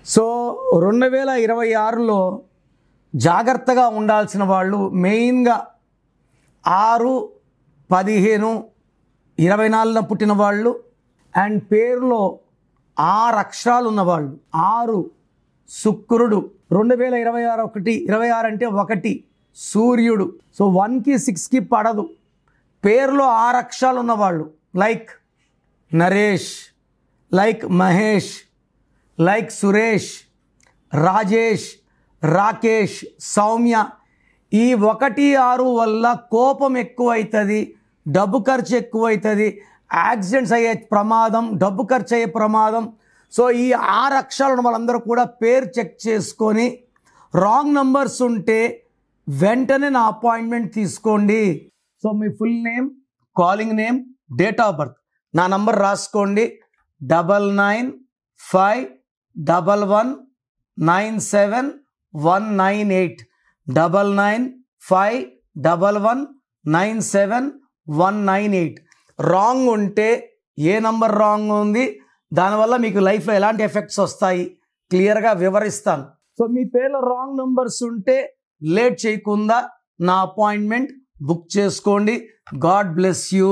So 2026లో జాగ్రత్తగా ఉండాల్సిన వాళ్ళు మెయిన్గా 6, 15, 24న పుట్టిన వాళ్ళు అండ్ పేరులో 6 అక్షరాలు ఉన్నవాళ్ళు. 6 శుక్రుడు, 2026 అంటే 1 సూర్యుడు. సో 1కి 6కి పడదు. పేరులో 6 అక్షరాలు ఉన్నవాళ్ళు like Naresh, like Mahesh, like Suresh, Rajesh, Rakesh, Soumya. ఈ 1, 6 వల్ల కోపం ఎక్కువైతుంది, డబ్బు ఖర్చు ఎక్కువైతుంది, యాక్సిడెంట్స్ అయ్యే ప్రమాదం, డబ్బు ఖర్చు అయ్యే ప్రమాదం. సో ఈ 6 అక్షరాలు ఉన్న వాళ్ళందరూ కూడా పేరు చెక్ చేసుకొని రాంగ్ నంబర్స్ ఉంటే వెంటనే నా అపాయింట్మెంట్ తీసుకోండి. So me full name, calling name, date of birth, నా నంబర్ రాసుకోండి 9951197198 9951197198. రాంగ్ ఉంటే ఏ నంబర్ రాంగ్ ఉంది, దానివల్ల మీకు లైఫ్లో ఎలాంటి ఎఫెక్ట్స్ వస్తాయి క్లియర్గా వివరిస్తాను. సో మీ పేర్లో రాంగ్ నంబర్స్ ఉంటే లేట్ చేయకుండా నా అపాయింట్మెంట్ బుక్ చేసుకోండి. God bless you.